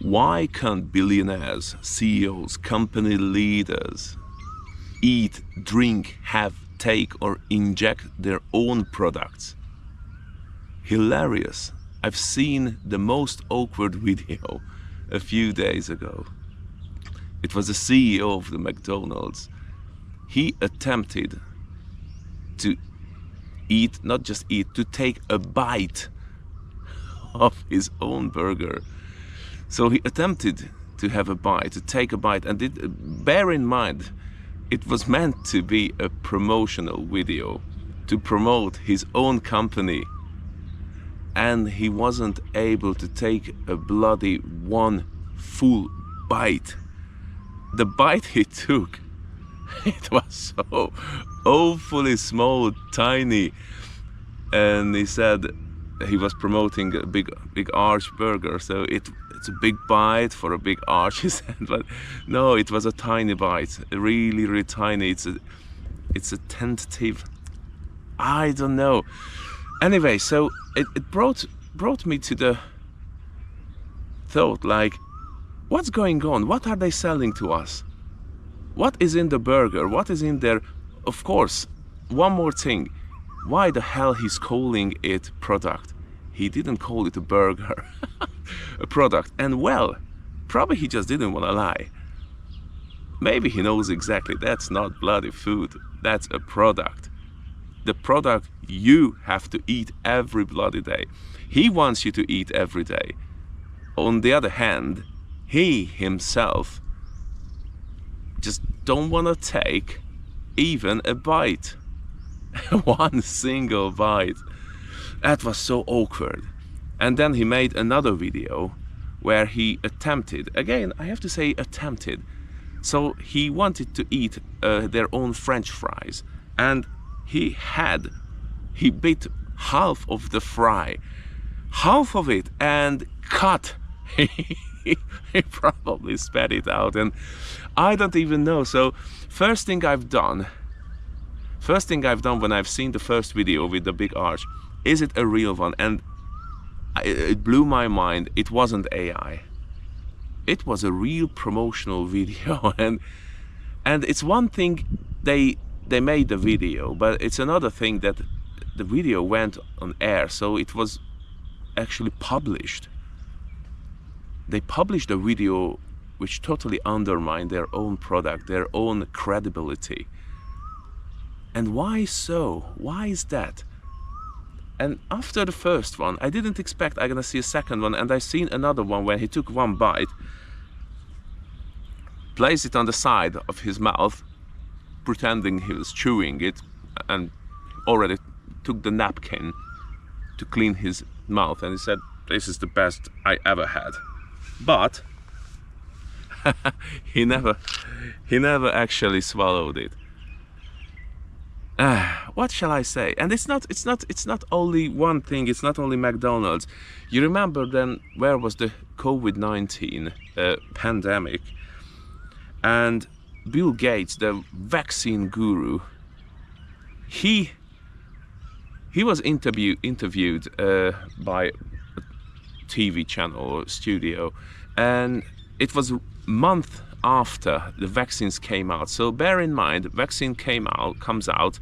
Why can't billionaires, CEOs, company leaders eat, drink, have, take or inject their own products? Hilarious. I've seen the most awkward video a few days ago. It was the CEO of the McDonald's. He attempted to eat, not just eat, to take a bite of his own burger. So he attempted to have a bite, to take a bite, and bear in mind, it was meant to be a promotional video to promote his own company. And he wasn't able to take a bloody one full bite. The bite he took, it was so awfully small, tiny. And he said he was promoting a big arch burger, so it's a big bite for a big arch, he said. But no, it was a tiny bite, really, really tiny. It's a tentative, I don't know. Anyway, so it brought me to the thought, like, what's going on? What are they selling to us? What is in the burger? What is in there? Of course, one more thing. Why the hell he's calling it product? He didn't call it a burger, a product. And well, probably he just didn't want to lie. Maybe he knows exactly that's not bloody food, that's a product. The product you have to eat every bloody day. He wants you to eat every day. On the other hand, he himself just don't want to take even a bite. One single bite. That was so awkward. And then he made another video where he attempted, again I have to say attempted, so he wanted to eat their own French fries, and he bit half of the fry, half of it, and cut. He probably spat it out, and I don't even know. So first thing I've done when I've seen the first video with the big arch, is it a real one? And it blew my mind. It wasn't AI. It was a real promotional video. and it's one thing they made the video, but it's another thing that the video went on air, so it was actually published. They published a video which totally undermined their own product, their own credibility. And why so? Why is that? And after the first one, I didn't expect I'm gonna see a second one, and I seen another one where he took one bite, placed it on the side of his mouth, pretending he was chewing it, and already took the napkin to clean his mouth, and he said, "This is the best I ever had." But he never actually swallowed it. What shall I say? And it's not only one thing. It's not only McDonald's. You remember then where was the COVID-19 pandemic, and Bill Gates, the vaccine guru, he was interviewed by a TV channel or studio, and it was a month after the vaccines came out. So bear in mind, vaccine comes out,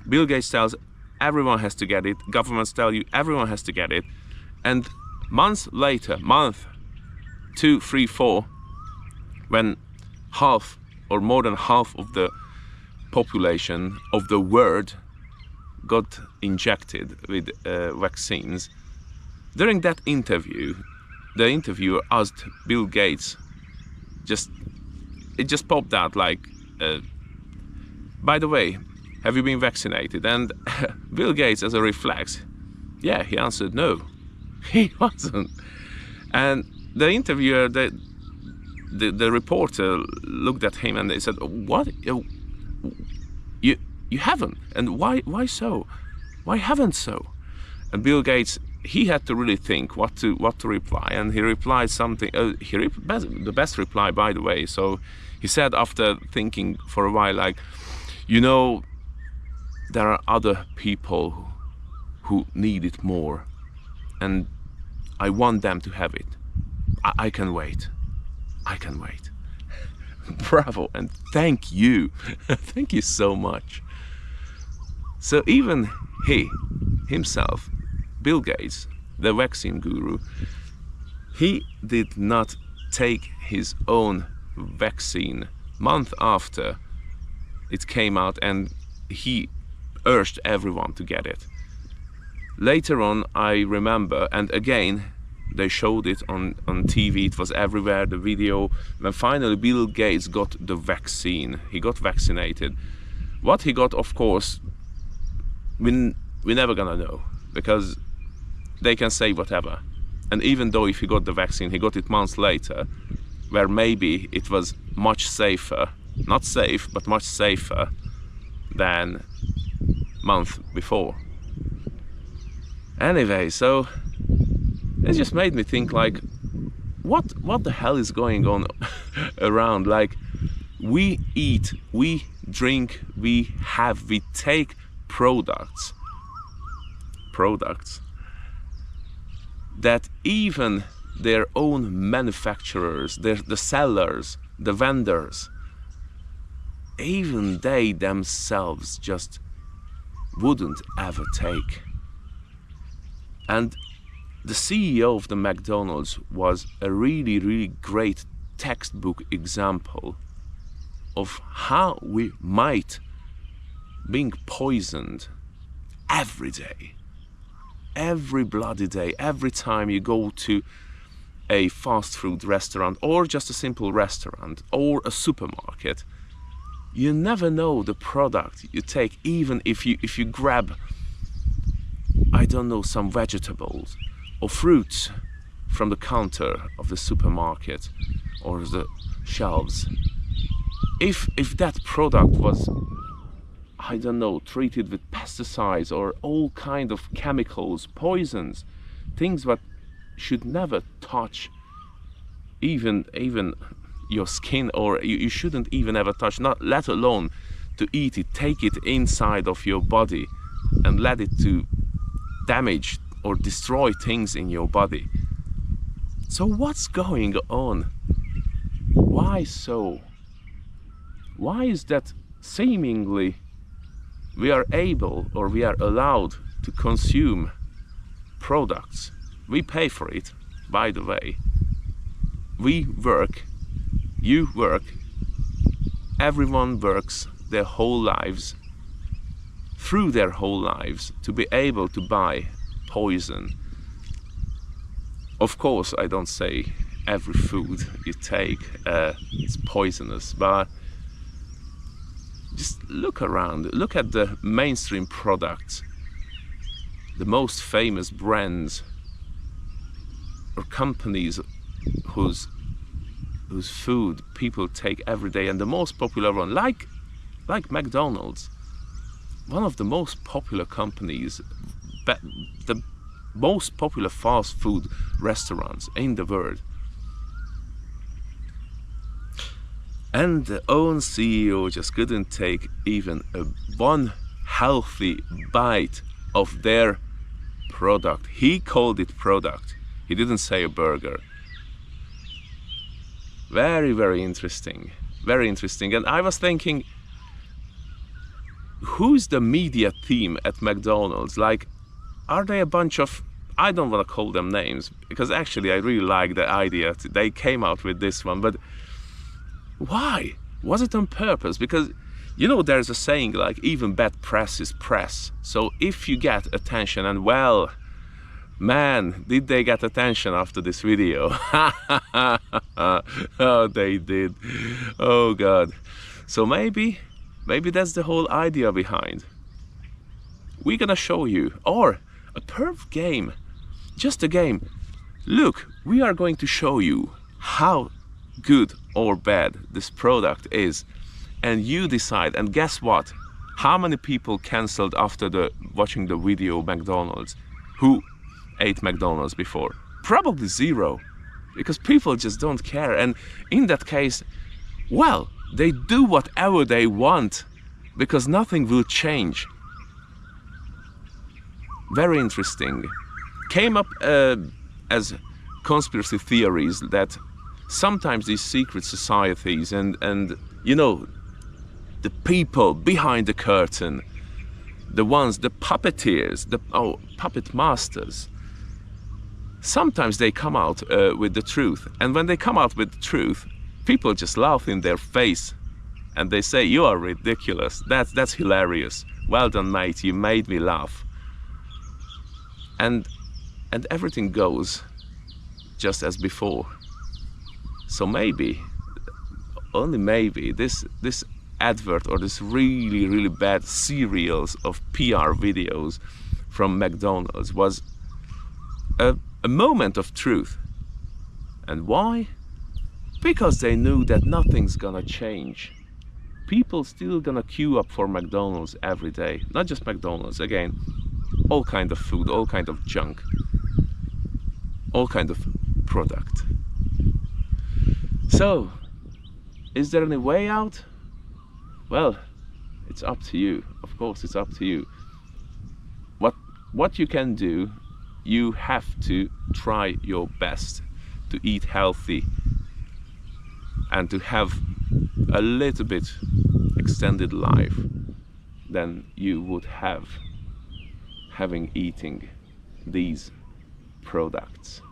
Bill Gates tells everyone has to get it, governments tell you everyone has to get it, and months later, month 2, 3, 4, when half or more than half of the population of the world got injected with vaccines, during that interview, the interviewer asked Bill Gates, it just popped out like, by the way, have you been vaccinated? And Bill Gates, as a reflex, yeah, he answered no, he wasn't. And the interviewer, the reporter looked at him and they said, "What? You haven't? And why so? Why haven't so?" And Bill Gates, he had to really think what to reply, and he replied something. The best reply, by the way. So he said, after thinking for a while, like, there are other people who need it more, and I want them to have it. I can wait. I can wait. Bravo, and thank you. Thank you so much. So even he, himself, Bill Gates, the vaccine guru, he did not take his own vaccine month after it came out, and he urged everyone to get it. Later on, I remember, and again, they showed it on TV, it was everywhere, the video, when finally Bill Gates got the vaccine, he got vaccinated. What he got, of course, we're never gonna know, because they can say whatever. And even though if he got the vaccine, he got it months later, where maybe it was much safer, not safe, but much safer than month before. Anyway, so it just made me think, like, what the hell is going on around? Like, we eat, we drink, we take products that even their own manufacturers, the sellers, the vendors, even they themselves just wouldn't ever take. And the CEO of the McDonald's was a really, really great textbook example of how we might being poisoned every day, every bloody day, every time you go to a fast food restaurant or just a simple restaurant or a supermarket. You never know the product you take, even if you grab, I don't know, some vegetables or fruits from the counter of the supermarket or the shelves. If that product was, I don't know, treated with pesticides or all kind of chemicals, poisons, things that should never touch even your skin, or you shouldn't even ever touch, not let alone to eat it, take it inside of your body and let it to damage or destroy things in your body. So what's going on? Why so? Why is that seemingly we are able or we are allowed to consume products? We pay for it, by the way. We work, you work, everyone works their whole lives, through their whole lives, to be able to buy poison. Of course, I don't say every food you take is poisonous, but just look around, look at the mainstream products, the most famous brands or companies whose food people take every day, and the most popular one, like McDonald's, one of the most popular companies, the most popular fast food restaurants in the world. And the own CEO just couldn't take even one healthy bite of their product. He called it product. He didn't say a burger. Very, very interesting. Very interesting. And I was thinking, who's the media team at McDonald's? Like, are they a bunch of, I don't want to call them names, because actually I really like the idea they came out with this one, but why? Was it on purpose? Because, you know, there's a saying like, even bad press is press. So if you get attention, and well, man, did they get attention after this video? Oh, they did. Oh God. So maybe that's the whole idea behind. We're gonna show you, or a perf game, just a game. Look, we are going to show you how good or bad this product is, and you decide. And guess what? How many people cancelled after watching the video McDonald's? Who ate McDonald's before? Probably zero, because people just don't care. And in that case, well, they do whatever they want, because nothing will change. Very interesting. Came up as conspiracy theories that sometimes these secret societies and you know, the people behind the curtain, the ones, the puppeteers, the puppet masters, sometimes they come out with the truth. And when they come out with the truth, people just laugh in their face and they say, you are ridiculous, that's hilarious, well done mate, you made me laugh. And everything goes just as before. So maybe, only maybe, this advert or this really bad serials of PR videos from McDonald's was a moment of truth. And why? Because they knew that nothing's gonna change. People still gonna queue up for McDonald's every day. Not just McDonald's, again, all kind of food, all kind of junk, all kind of product. So, is there any way out? Well, it's up to you. Of course, it's up to you. What you can do, you have to try your best to eat healthy and to have a little bit extended life than you would have having eating these products.